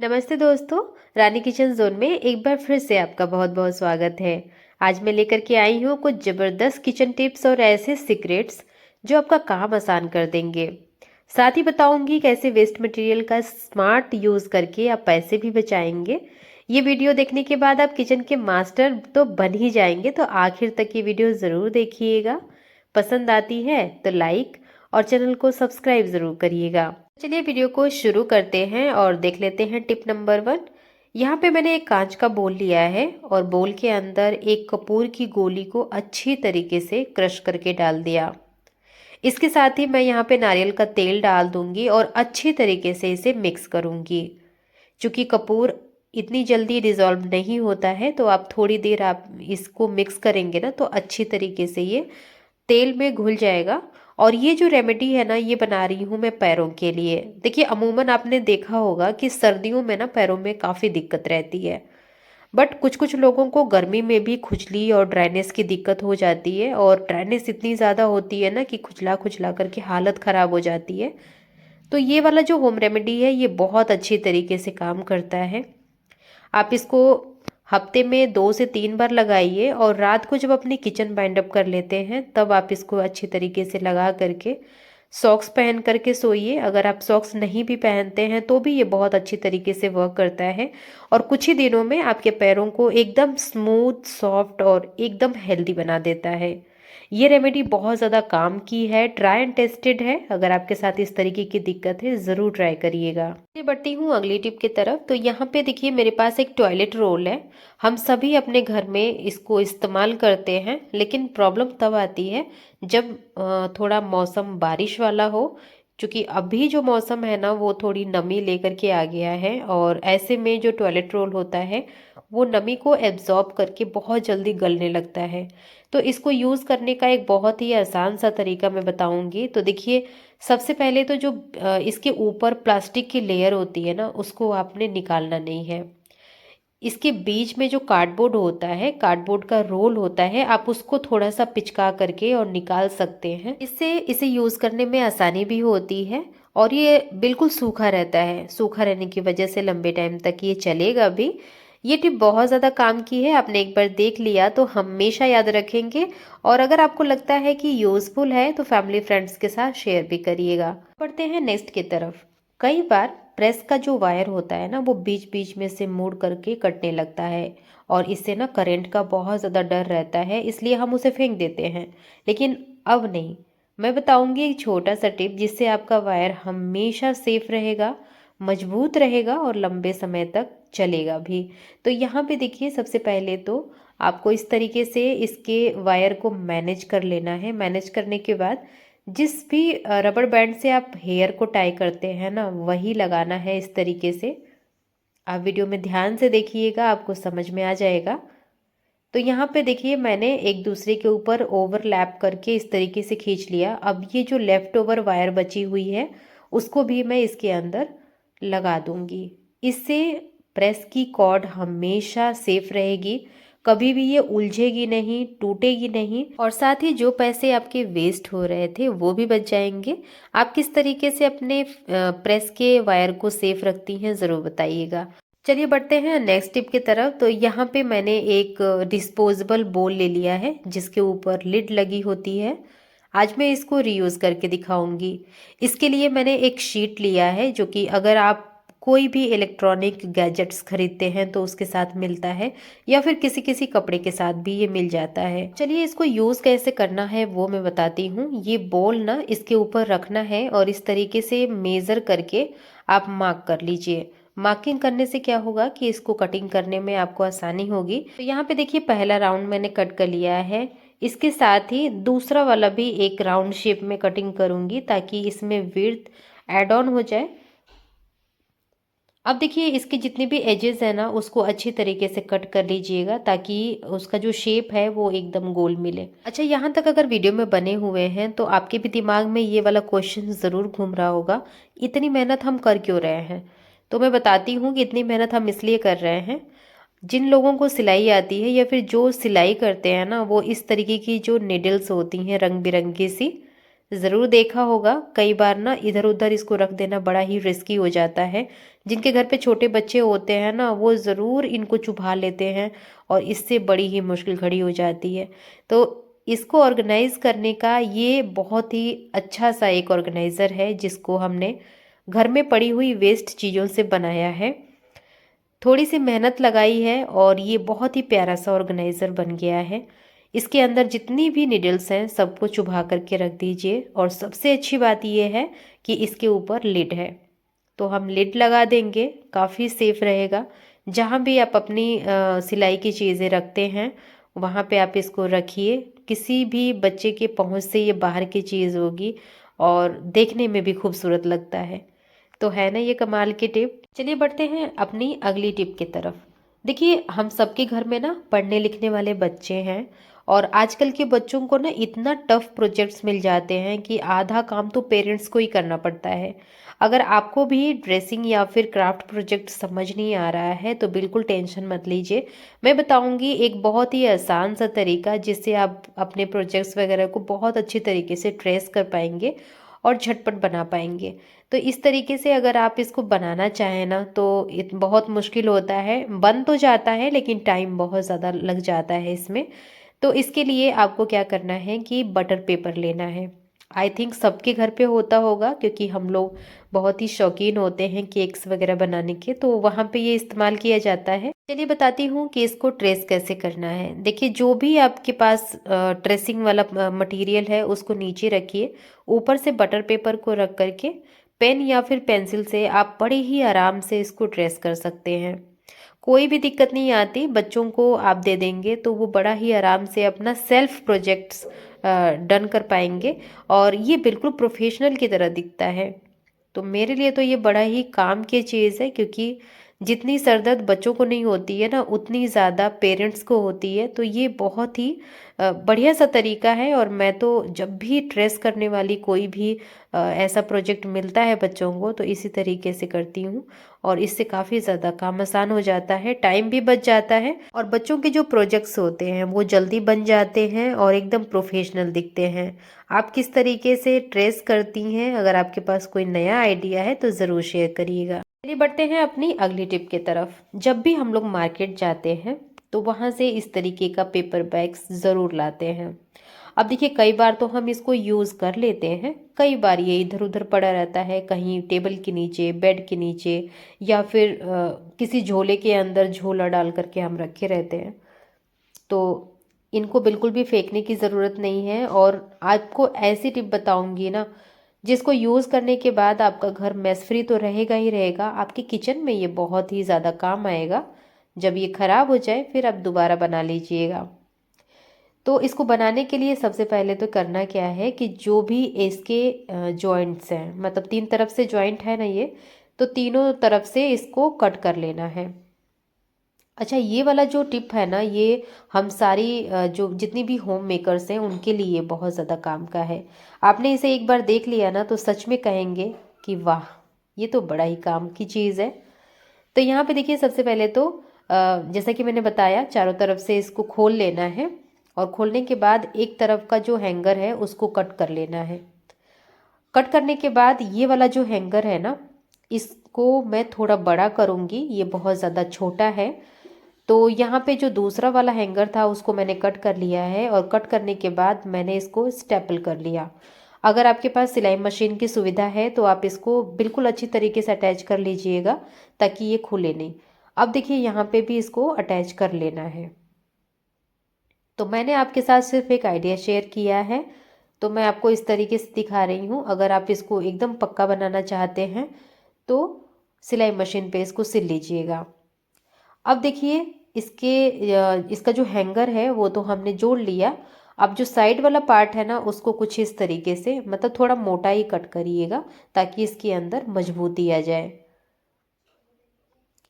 नमस्ते दोस्तों। रानी kitchen zone में एक बार फिर से आपका बहुत बहुत स्वागत है। आज मैं लेकर के आई हूँ कुछ ज़बरदस्त किचन टिप्स और ऐसे सीक्रेट्स जो आपका काम आसान कर देंगे। साथ ही बताऊंगी कैसे वेस्ट मटेरियल का स्मार्ट यूज़ करके आप पैसे भी बचाएंगे। ये वीडियो देखने के बाद आप किचन के मास्टर तो बन ही जाएंगे, तो आखिर तक ये वीडियो ज़रूर देखिएगा। पसंद आती है तो लाइक और चैनल को सब्सक्राइब ज़रूर करिएगा। चलिए वीडियो को शुरू करते हैं और देख लेते हैं टिप नंबर 1। यहाँ पे मैंने एक कांच का बोल लिया है और बोल के अंदर एक कपूर की गोली को अच्छी तरीके से क्रश करके डाल दिया। इसके साथ ही मैं यहाँ पे नारियल का तेल डाल दूंगी और अच्छी तरीके से इसे मिक्स करूंगी। क्योंकि कपूर इतनी जल्दी डिज़ोल्व नहीं होता है, तो आप थोड़ी देर आप इसको मिक्स करेंगे ना तो अच्छी तरीके से ये तेल में घुल जाएगा। और ये जो रेमेडी है ना, ये बना रही हूँ मैं पैरों के लिए। देखिए अमूमन आपने देखा होगा कि सर्दियों में ना पैरों में काफ़ी दिक्कत रहती है, बट कुछ कुछ लोगों को गर्मी में भी खुजली और ड्राइनेस की दिक्कत हो जाती है। और ड्राइनेस इतनी ज़्यादा होती है ना कि खुजला खुजला करके हालत ख़राब हो जाती है। तो ये वाला जो होम रेमेडी है ये बहुत अच्छी तरीके से काम करता है। आप इसको हफ्ते में 2 से 3 बार लगाइए और रात को जब अपनी किचन बाइंड अप कर लेते हैं तब आप इसको अच्छी तरीके से लगा करके सॉक्स पहन करके सोइए। अगर आप सॉक्स नहीं भी पहनते हैं तो भी ये बहुत अच्छी तरीके से वर्क करता है और कुछ ही दिनों में आपके पैरों को एकदम स्मूथ, सॉफ्ट और एकदम हेल्दी बना देता है। ये रेमेडी बहुत ज़्यादा काम की है, ट्राई एंड टेस्टेड है। अगर आपके साथ इस तरीके की दिक्कत है ज़रूर ट्राई करिएगा। ये बढ़ती हूँ अगली टिप की तरफ। तो यहाँ पे देखिए मेरे पास एक टॉयलेट रोल है। हम सभी अपने घर में इसको इस्तेमाल करते हैं, लेकिन प्रॉब्लम तब आती है जब थोड़ा मौसम बारिश वाला हो। क्योंकि अभी जो मौसम है ना वो थोड़ी नमी लेकर के आ गया है और ऐसे में जो टॉयलेट रोल होता है वो नमी को एब्जॉर्ब करके बहुत जल्दी गलने लगता है। तो इसको यूज़ करने का एक बहुत ही आसान सा तरीका मैं बताऊंगी। तो देखिए सबसे पहले तो जो इसके ऊपर प्लास्टिक की लेयर होती है ना उसको आपने निकालना नहीं है। इसके बीच में जो कार्डबोर्ड होता है, कार्डबोर्ड का रोल होता है, आप उसको थोड़ा सा पिचका करके और निकाल सकते हैं। इससे इसे यूज़ करने में आसानी भी होती है और ये बिल्कुल सूखा रहता है। सूखा रहने की वजह से लंबे टाइम तक ये चलेगा भी। ये टिप बहुत ज़्यादा काम की है। आपने एक बार देख लिया तो हमेशा याद रखेंगे और अगर आपको लगता है कि यूज़फुल है तो फैमिली फ्रेंड्स के साथ शेयर भी करिएगा। बढ़ते हैं नेक्स्ट की तरफ। कई बार प्रेस का जो वायर होता है ना वो बीच बीच में से मुड़ करके कटने लगता है और इससे ना करंट का बहुत ज़्यादा डर रहता है, इसलिए हम उसे फेंक देते हैं। लेकिन अब नहीं, मैं बताऊंगी एक छोटा सा टिप जिससे आपका वायर हमेशा सेफ रहेगा, मजबूत रहेगा और लंबे समय तक चलेगा भी। तो यहाँ पे देखिए सबसे पहले तो आपको इस तरीके से इसके वायर को मैनेज कर लेना है। मैनेज करने के बाद जिस भी रबड़ बैंड से आप हेयर को टाई करते हैं ना वही लगाना है इस तरीके से। आप वीडियो में ध्यान से देखिएगा, आपको समझ में आ जाएगा। तो यहाँ पे देखिए मैंने एक दूसरे के ऊपर ओवरलैप करके इस तरीके से खींच लिया। अब ये जो लेफ्ट ओवर वायर बची हुई है उसको भी मैं इसके अंदर लगा दूंगी। इससे प्रेस की कॉर्ड हमेशा सेफ रहेगी, कभी भी ये उलझेगी नहीं, टूटेगी नहीं और साथ ही जो पैसे आपके वेस्ट हो रहे थे वो भी बच जाएंगे। आप किस तरीके से अपने प्रेस के वायर को सेफ रखती हैं ज़रूर बताइएगा। चलिए बढ़ते हैं नेक्स्ट टिप की तरफ। तो यहाँ पे मैंने एक डिस्पोजेबल बोल ले लिया है जिसके ऊपर लिड लगी होती है। आज मैं इसको रीयूज़ करके दिखाऊंगी। इसके लिए मैंने एक शीट लिया है जो कि अगर आप कोई भी इलेक्ट्रॉनिक गैजेट्स खरीदते हैं तो उसके साथ मिलता है या फिर किसी किसी कपड़े के साथ भी ये मिल जाता है। चलिए इसको यूज़ कैसे करना है वो मैं बताती हूँ। ये बोल ना इसके ऊपर रखना है और इस तरीके से मेज़र करके आप मार्क कर लीजिए। मार्किंग करने से क्या होगा कि इसको कटिंग करने में आपको आसानी होगी। तो यहाँ पे देखिए पहला राउंड मैंने कट कर लिया है। इसके साथ ही दूसरा वाला भी एक राउंड शेप में कटिंग करूंगी ताकि इसमें विड्थ ऐड ऑन हो जाए। अब देखिए इसके जितने भी एजेस है ना उसको अच्छी तरीके से कट कर लीजिएगा ताकि उसका जो शेप है वो एकदम गोल मिले। अच्छा, यहाँ तक अगर वीडियो में बने हुए हैं तो आपके भी दिमाग में ये वाला क्वेश्चन ज़रूर घूम रहा होगा, इतनी मेहनत हम कर क्यों रहे हैं। तो मैं बताती हूँ कि इतनी मेहनत हम इसलिए कर रहे हैं। जिन लोगों को सिलाई आती है या फिर जो सिलाई करते हैं ना वो इस तरीके की जो निडल्स होती हैं रंग बिरंगी सी, ज़रूर देखा होगा कई बार ना इधर उधर इसको रख देना बड़ा ही रिस्की हो जाता है। जिनके घर पे छोटे बच्चे होते हैं ना, वो ज़रूर इनको चुभा लेते हैं और इससे बड़ी ही मुश्किल खड़ी हो जाती है। तो इसको ऑर्गेनाइज़ करने का ये बहुत ही अच्छा सा एक ऑर्गेनाइज़र है, जिसको हमने घर में पड़ी हुई वेस्ट चीज़ों से बनाया है। थोड़ी सी मेहनत लगाई है और ये बहुत ही प्यारा सा ऑर्गेनाइज़र बन गया है। इसके अंदर जितनी भी निडल्स हैं सबको चुभा करके रख दीजिए, और सबसे अच्छी बात ये है कि इसके ऊपर लिड है, तो हम लिड लगा देंगे, काफ़ी सेफ रहेगा। जहाँ भी आप अपनी सिलाई की चीज़ें रखते हैं वहाँ पे आप इसको रखिए, किसी भी बच्चे के पहुँच से ये बाहर की चीज़ होगी और देखने में भी खूबसूरत लगता है। तो है ना ये कमाल की टिप। चलिए बढ़ते हैं अपनी अगली टिप की तरफ। देखिए, हम सबके घर में ना पढ़ने लिखने वाले बच्चे हैं, और आजकल के बच्चों को ना इतना टफ प्रोजेक्ट्स मिल जाते हैं कि आधा काम तो पेरेंट्स को ही करना पड़ता है। अगर आपको भी ड्रेसिंग या फिर क्राफ्ट प्रोजेक्ट समझ नहीं आ रहा है तो बिल्कुल टेंशन मत लीजिए। मैं बताऊंगी एक बहुत ही आसान सा तरीका, जिससे आप अपने प्रोजेक्ट्स वगैरह को बहुत अच्छी तरीके से ट्रेस कर पाएंगे और झटपट बना पाएंगे। तो इस तरीके से अगर आप इसको बनाना चाहें ना, तो बहुत मुश्किल होता है, बन तो जाता है लेकिन टाइम बहुत ज़्यादा लग जाता है इसमें। तो इसके लिए आपको क्या करना है कि बटर पेपर लेना है। आई थिंक सबके घर पे होता होगा, क्योंकि हम लोग बहुत ही शौकीन होते हैं केक्स वगैरह बनाने के, तो वहाँ पे ये इस्तेमाल किया जाता है। चलिए बताती हूँ कि इसको ट्रेस कैसे करना है। देखिए, जो भी आपके पास ट्रेसिंग वाला मटेरियल है उसको नीचे रखिए, ऊपर से बटर पेपर को रख करके पेन या फिर पेंसिल से आप बड़े ही आराम से इसको ट्रेस कर सकते हैं। कोई भी दिक्कत नहीं आती, बच्चों को आप दे देंगे तो वो बड़ा ही आराम से अपना सेल्फ प्रोजेक्ट्स डन कर पाएंगे, और ये बिल्कुल प्रोफेशनल की तरह दिखता है। तो मेरे लिए तो ये बड़ा ही काम की चीज़ है, क्योंकि जितनी सरदर्द बच्चों को नहीं होती है ना, उतनी ज़्यादा पेरेंट्स को होती है। तो ये बहुत ही बढ़िया सा तरीका है, और मैं तो जब भी ट्रेस करने वाली कोई भी ऐसा प्रोजेक्ट मिलता है बच्चों को, तो इसी तरीके से करती हूँ, और इससे काफ़ी ज़्यादा काम आसान हो जाता है, टाइम भी बच जाता है, और बच्चों के जो प्रोजेक्ट्स होते हैं वो जल्दी बन जाते हैं और एकदम प्रोफेशनल दिखते हैं। आप किस तरीके से ट्रेस करती हैं? अगर आपके पास कोई नया आइडिया है तो ज़रूर शेयर करिएगा। चलिए बढ़ते हैं अपनी अगली टिप की तरफ। जब भी हम लोग मार्केट जाते हैं तो वहाँ से इस तरीके का पेपर बैग्स ज़रूर लाते हैं। अब देखिए, कई बार तो हम इसको यूज़ कर लेते हैं, कई बार ये इधर उधर पड़ा रहता है, कहीं टेबल के नीचे, बेड के नीचे, या फिर किसी झोले के अंदर झोला डाल करके हम रखे रहते हैं। तो इनको बिल्कुल भी फेंकने की ज़रूरत नहीं है, और आपको ऐसी टिप बताऊंगी ना जिसको यूज़ करने के बाद आपका घर मेस फ्री तो रहेगा ही रहेगा, आपके किचन में ये बहुत ही ज़्यादा काम आएगा। जब ये ख़राब हो जाए फिर आप दोबारा बना लीजिएगा। तो इसको बनाने के लिए सबसे पहले तो करना क्या है कि जो भी इसके जॉइंट्स हैं, मतलब तीन तरफ से जॉइंट है ना ये, तो तीनों तरफ से इसको कट कर लेना है। अच्छा, ये वाला जो टिप है ना, ये हम सारी जो जितनी भी होम मेकर्स हैं उनके लिए बहुत ज़्यादा काम का है। आपने इसे एक बार देख लिया ना तो सच में कहेंगे कि वाह, ये तो बड़ा ही काम की चीज़ है। तो यहाँ पे देखिए, सबसे पहले तो जैसा कि मैंने बताया, चारों तरफ से इसको खोल लेना है, और खोलने के बाद एक तरफ का जो हैंगर है उसको कट कर लेना है। कट करने के बाद ये वाला जो हैंगर है ना, इसको मैं थोड़ा बड़ा करूँगी, ये बहुत ज़्यादा छोटा है। तो यहाँ पे जो दूसरा वाला हैंगर था उसको मैंने कट कर लिया है, और कट करने के बाद मैंने इसको स्टेपल कर लिया। अगर आपके पास सिलाई मशीन की सुविधा है तो आप इसको बिल्कुल अच्छी तरीके से अटैच कर लीजिएगा, ताकि ये खुले नहीं। अब देखिए, यहाँ पे भी इसको अटैच कर लेना है। तो मैंने आपके साथ सिर्फ एक आइडिया शेयर किया है, तो मैं आपको इस तरीके से दिखा रही हूँ। अगर आप इसको एकदम पक्का बनाना चाहते हैं तो सिलाई मशीन पे इसको सिल लीजिएगा। अब देखिए, इसका जो हैंगर है वो तो हमने जोड़ लिया। अब जो साइड वाला पार्ट है ना, उसको कुछ इस तरीके से, मतलब थोड़ा मोटा ही कट करिएगा, ताकि इसके अंदर मजबूती आ जाए।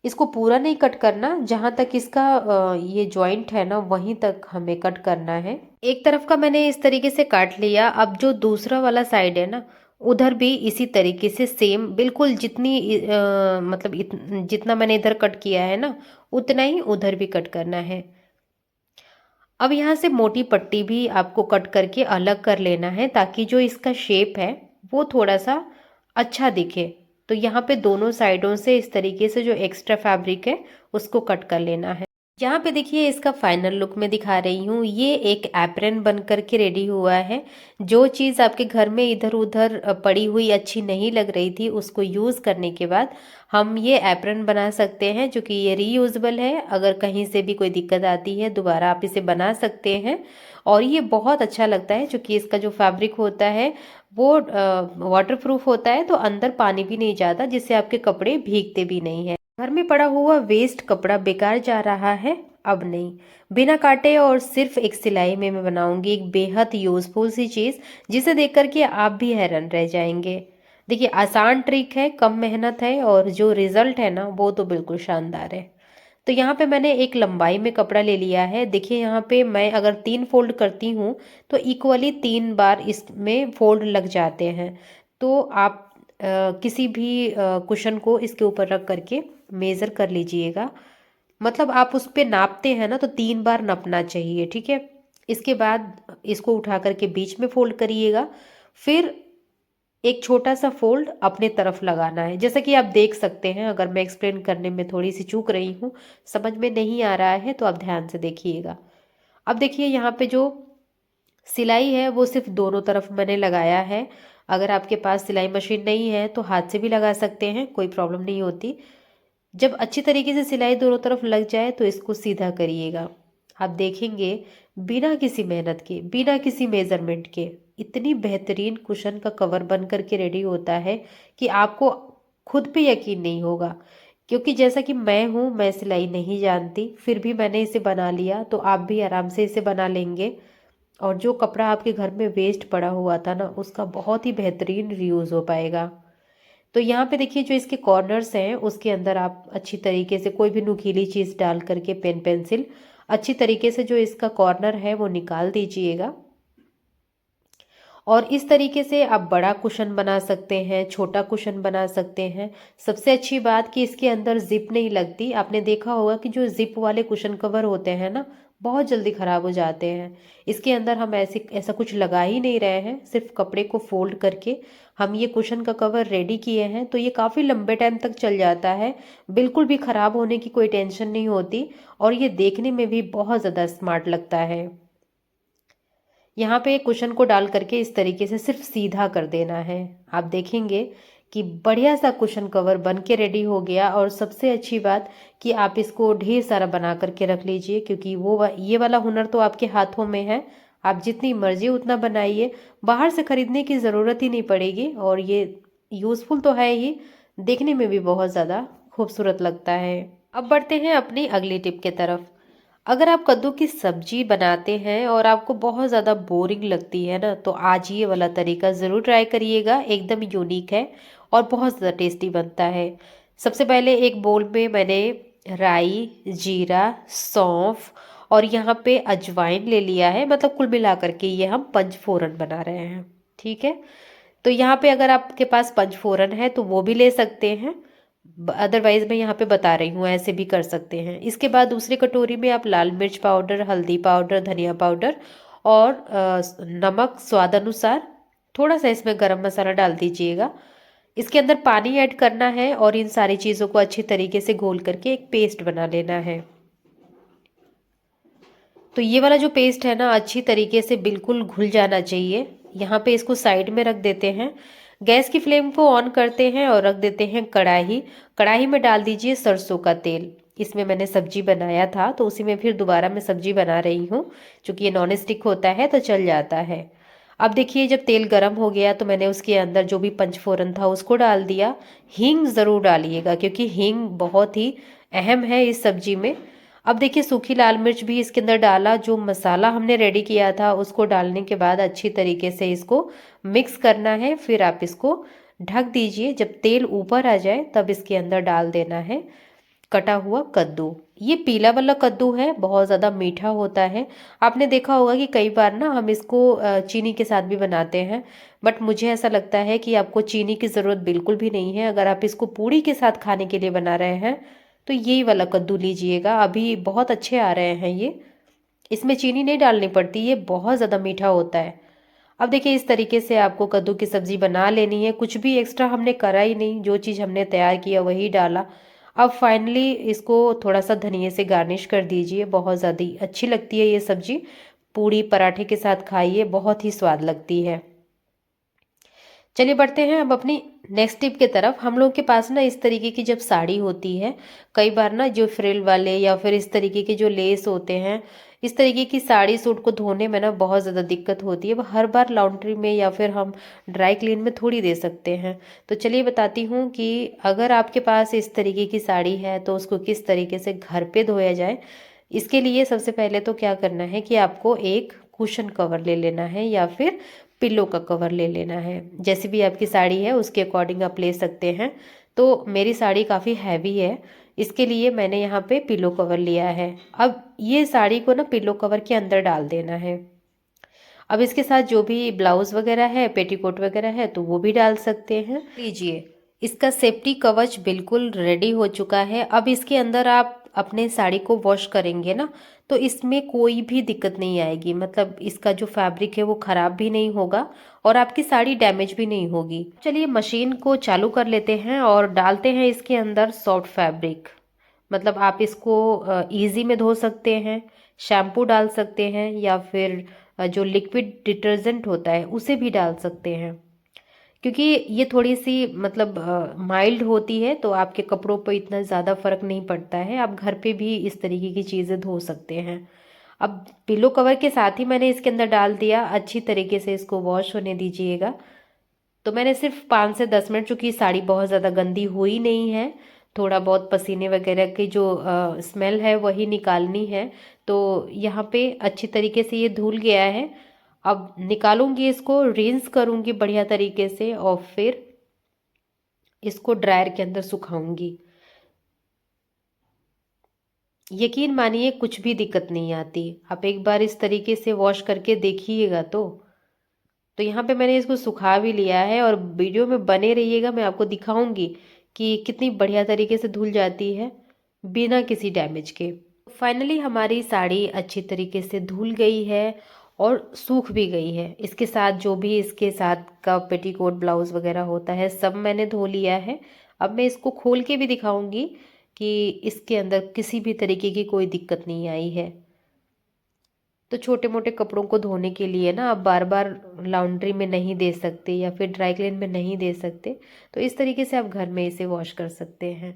इसको पूरा नहीं कट करना, जहाँ तक इसका ये जॉइंट है ना वहीं तक हमें कट करना है। एक तरफ का मैंने इस तरीके से काट लिया। अब जो दूसरा वाला साइड है ना, उधर भी इसी तरीके से सेम बिल्कुल मतलब जितना मैंने इधर कट किया है ना, उतना ही उधर भी कट करना है। अब यहाँ से मोटी पट्टी भी आपको कट करके अलग कर लेना है, ताकि जो इसका शेप है वो थोड़ा सा अच्छा दिखे। तो यहाँ पे दोनों साइडों से इस तरीके से जो एक्स्ट्रा फैब्रिक है उसको कट कर लेना है। यहाँ पे देखिए इसका फाइनल लुक मैं दिखा रही हूँ। ये एक एप्रन बन करके रेडी हुआ है। जो चीज़ आपके घर में इधर उधर पड़ी हुई अच्छी नहीं लग रही थी, उसको यूज़ करने के बाद हम ये एप्रन बना सकते हैं, जो कि ये रीयूजेबल है। अगर कहीं से भी कोई दिक्कत आती है दोबारा आप इसे बना सकते हैं। और ये बहुत अच्छा लगता है, क्योंकि इसका जो फैब्रिक होता है वो वाटर प्रूफ होता है, तो अंदर पानी भी नहीं जाता, जिससे आपके कपड़े भीगते भी नहीं है। घर में पड़ा हुआ वेस्ट कपड़ा बेकार जा रहा है, अब नहीं। बिना काटे और सिर्फ एक सिलाई में मैं बनाऊंगी एक बेहद यूजफुल सी चीज़, जिसे देख करके आप भी हैरान रह जाएंगे। देखिए आसान ट्रिक है, कम मेहनत है, और जो रिजल्ट है ना वो तो बिल्कुल शानदार है। तो यहाँ पे मैंने एक लंबाई में कपड़ा ले लिया है। देखिए यहाँ पे मैं अगर 3 फोल्ड करती हूँ तो इक्वली 3 बार इसमें फोल्ड लग जाते हैं। तो आप किसी भी कुशन को इसके ऊपर रख करके मेज़र कर लीजिएगा। मतलब आप उस पे नापते हैं ना, तो 3 बार नापना चाहिए, ठीक है। इसके बाद इसको उठा करके बीच में फोल्ड करिएगा। फिर एक छोटा सा फोल्ड अपने तरफ लगाना है, जैसा कि आप देख सकते हैं। अगर मैं एक्सप्लेन करने में थोड़ी सी चूक रही हूँ, समझ में नहीं आ रहा है, तो आप ध्यान से देखिएगा। अब देखिए यहाँ पे जो सिलाई है वो सिर्फ दोनों तरफ मैंने लगाया है। अगर आपके पास सिलाई मशीन नहीं है तो हाथ से भी लगा सकते हैं, कोई प्रॉब्लम नहीं होती। जब अच्छी तरीके से सिलाई दोनों तरफ लग जाए तो इसको सीधा करिएगा। आप देखेंगे बिना किसी मेहनत के, बिना किसी मेजरमेंट के इतनी बेहतरीन कुशन का कवर बन करके रेडी होता है कि आपको खुद पे यकीन नहीं होगा। क्योंकि जैसा कि मैं हूँ, मैं सिलाई नहीं जानती, फिर भी मैंने इसे बना लिया, तो आप भी आराम से इसे बना लेंगे। और जो कपड़ा आपके घर में वेस्ट पड़ा हुआ था ना, उसका बहुत ही बेहतरीन रीयूज़ हो पाएगा। तो यहाँ पे देखिए जो इसके कॉर्नर्स हैं उसके अंदर आप अच्छी तरीके से कोई भी नुकीली चीज़ डाल करके, पेन पेंसिल, अच्छी तरीके से जो इसका कॉर्नर है वो निकाल दीजिएगा। और इस तरीके से आप बड़ा कुशन बना सकते हैं, छोटा कुशन बना सकते हैं। सबसे अच्छी बात कि इसके अंदर जिप नहीं लगती। आपने देखा होगा कि जो जिप वाले कुशन कवर होते हैं ना, बहुत जल्दी ख़राब हो जाते हैं। इसके अंदर हम ऐसा कुछ लगा ही नहीं रहे हैं, सिर्फ कपड़े को फोल्ड करके हम ये कुशन का कवर रेडी किए हैं। तो ये काफ़ी लंबे टाइम तक चल जाता है, बिल्कुल भी ख़राब होने की कोई टेंशन नहीं होती। और ये देखने में भी बहुत ज़्यादा स्मार्ट लगता है। यहाँ पे कुशन को डाल करके इस तरीके से सिर्फ सीधा कर देना है। आप देखेंगे कि बढ़िया सा कुशन कवर बन के रेडी हो गया। और सबसे अच्छी बात कि आप इसको ढेर सारा बना करके रख लीजिए, क्योंकि ये वाला हुनर तो आपके हाथों में है। आप जितनी मर्जी उतना बनाइए, बाहर से खरीदने की ज़रूरत ही नहीं पड़ेगी। और ये यूज़फुल तो है ही, देखने में भी बहुत ज़्यादा खूबसूरत लगता है। अब बढ़ते हैं अपनी अगली टिप के तरफ। अगर आप कद्दू की सब्जी बनाते हैं और आपको बहुत ज़्यादा बोरिंग लगती है ना, तो आज ये वाला तरीका ज़रूर ट्राई करिएगा। एकदम यूनिक है और बहुत ज़्यादा टेस्टी बनता है। सबसे पहले एक बोल में मैंने राई, जीरा, सौंफ और यहाँ पे अजवाइन ले लिया है। मतलब कुल मिला करके ये हम पंचफोरन बना रहे हैं, ठीक है। तो यहाँ पे अगर आपके पास पंचफोरन है तो वो भी ले सकते हैं, अदरवाइज मैं यहाँ पे बता रही हूँ, ऐसे भी कर सकते हैं। इसके बाद दूसरी कटोरी में आप लाल मिर्च पाउडर, हल्दी पाउडर, धनिया पाउडर और नमक स्वाद अनुसार, थोड़ा सा इसमें गरम मसाला डाल दीजिएगा। इसके अंदर पानी ऐड करना है और इन सारी चीज़ों को अच्छी तरीके से घोल करके एक पेस्ट बना लेना है। तो ये वाला जो पेस्ट है ना, अच्छी तरीके से बिल्कुल घुल जाना चाहिए। यहाँ पे इसको साइड में रख देते हैं। गैस की फ्लेम को ऑन करते हैं और रख देते हैं कढ़ाई। कढ़ाई में डाल दीजिए सरसों का तेल। इसमें मैंने सब्जी बनाया था तो उसी में फिर दोबारा मैं सब्जी बना रही हूँ, क्योंकि ये नॉन स्टिक होता है तो चल जाता है। अब देखिए जब तेल गर्म हो गया तो मैंने उसके अंदर जो भी पंचफोरन था उसको डाल दिया। हींग ज़रूर डालिएगा, क्योंकि हींग बहुत ही अहम है इस सब्जी में। अब देखिए सूखी लाल मिर्च भी इसके अंदर डाला। जो मसाला हमने रेडी किया था उसको डालने के बाद अच्छी तरीके से इसको मिक्स करना है। फिर आप इसको ढक दीजिए। जब तेल ऊपर आ जाए तब इसके अंदर डाल देना है कटा हुआ कद्दू। ये पीला वाला कद्दू है, बहुत ज़्यादा मीठा होता है। आपने देखा होगा कि कई बार ना हम इसको चीनी के साथ भी बनाते हैं, बट मुझे ऐसा लगता है कि आपको चीनी की ज़रूरत बिल्कुल भी नहीं है। अगर आप इसको पूड़ी के साथ खाने के लिए बना रहे हैं तो यही वाला कद्दू लीजिएगा। अभी बहुत अच्छे आ रहे हैं ये। इसमें चीनी नहीं डालनी पड़ती, ये बहुत ज़्यादा मीठा होता है। अब देखिए इस तरीके से आपको कद्दू की सब्ज़ी बना लेनी है, कुछ भी एक्स्ट्रा हमने करा ही नहीं, जो चीज़ हमने तैयार किया वही डाला। अब फाइनली इसको थोड़ा-सा धनिये से गार्निश कर दीजिए, बहुत ज़्यादा ही अच्छी लगती है ये सब्ज़ी। पूड़ी पराठे के साथ खाइए, बहुत ही स्वाद लगती है। चलिए बढ़ते हैं अब अपनी नेक्स्ट टिप की तरफ। हम लोग के पास ना इस तरीके की जब साड़ी होती है, कई बार ना जो फ्रिल वाले या फिर इस तरीके के जो लेस होते हैं, इस तरीके की साड़ी सूट को धोने में ना बहुत ज़्यादा दिक्कत होती है। अब हर बार लॉन्ड्री में या फिर हम ड्राई क्लीन में थोड़ी दे सकते हैं। तो चलिए बताती हूँ कि अगर आपके पास इस तरीके की साड़ी है तो उसको किस तरीके से घर पे धोया जाए। इसके लिए सबसे पहले तो क्या करना है कि आपको एक कुशन कवर ले लेना है या फिर पिल्लो का कवर ले लेना है। जैसी भी आपकी साड़ी है उसके अकॉर्डिंग आप ले सकते हैं। तो मेरी साड़ी काफ़ी हैवी है, इसके लिए मैंने यहाँ पे पिल्लो कवर लिया है। अब ये साड़ी को ना पिल्लो कवर के अंदर डाल देना है। अब इसके साथ जो भी ब्लाउज़ वगैरह है, पेटीकोट वगैरह है तो वो भी डाल सकते हैं। लीजिए, इसका सेफ्टी कवच बिल्कुल रेडी हो चुका है। अब इसके अंदर आप अपने साड़ी को वॉश करेंगे ना, तो इसमें कोई भी दिक्कत नहीं आएगी। मतलब इसका जो फैब्रिक है वो ख़राब भी नहीं होगा और आपकी साड़ी डैमेज भी नहीं होगी। चलिए मशीन को चालू कर लेते हैं और डालते हैं इसके अंदर सॉफ्ट फैब्रिक। मतलब आप इसको ईज़ी में धो सकते हैं, शैम्पू डाल सकते हैं या फिर जो लिक्विड डिटर्जेंट होता है उसे भी डाल सकते हैं। क्योंकि ये थोड़ी सी मतलब माइल्ड होती है तो आपके कपड़ों पर इतना ज़्यादा फर्क नहीं पड़ता है। आप घर पे भी इस तरीके की चीज़ें धो सकते हैं। अब पिलो कवर के साथ ही मैंने इसके अंदर डाल दिया, अच्छी तरीके से इसको वॉश होने दीजिएगा। तो मैंने सिर्फ 5 से 10 मिनट, चूँकि साड़ी बहुत ज़्यादा गंदी हुई नहीं है, थोड़ा बहुत पसीने वगैरह की जो स्मेल है वही निकालनी है। तो यहाँ पे अच्छी तरीके से ये धुल गया है। अब निकालूंगी इसको, रिंस करूंगी बढ़िया तरीके से और फिर इसको ड्रायर के अंदर सुखाऊंगी। यकीन मानिए कुछ भी दिक्कत नहीं आती। आप एक बार इस तरीके से वॉश करके देखिएगा तो यहाँ पे मैंने इसको सुखा भी लिया है और वीडियो में बने रहिएगा, मैं आपको दिखाऊंगी कि कितनी बढ़िया तरीके से धुल जाती है बिना किसी डैमेज के। फाइनली हमारी साड़ी अच्छी तरीके से धुल गई है और सूख भी गई है। इसके साथ जो भी इसके साथ का पेटीकोट ब्लाउज वगैरह होता है सब मैंने धो लिया है। अब मैं इसको खोल के भी दिखाऊंगी कि इसके अंदर किसी भी तरीके की कोई दिक्कत नहीं आई है। तो छोटे मोटे कपड़ों को धोने के लिए ना आप बार बार लॉन्ड्री में नहीं दे सकते या फिर ड्राई क्लीन में नहीं दे सकते, तो इस तरीके से आप घर में इसे वॉश कर सकते हैं।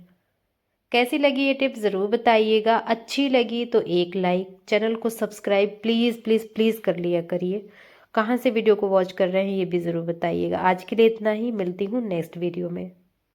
कैसी लगी ये टिप ज़रूर बताइएगा। अच्छी लगी तो एक लाइक, चैनल को सब्सक्राइब प्लीज़ प्लीज़ प्लीज़ कर लिया करिए। कहाँ से वीडियो को वॉच कर रहे हैं ये भी ज़रूर बताइएगा। आज के लिए इतना ही, मिलती हूँ नेक्स्ट वीडियो में।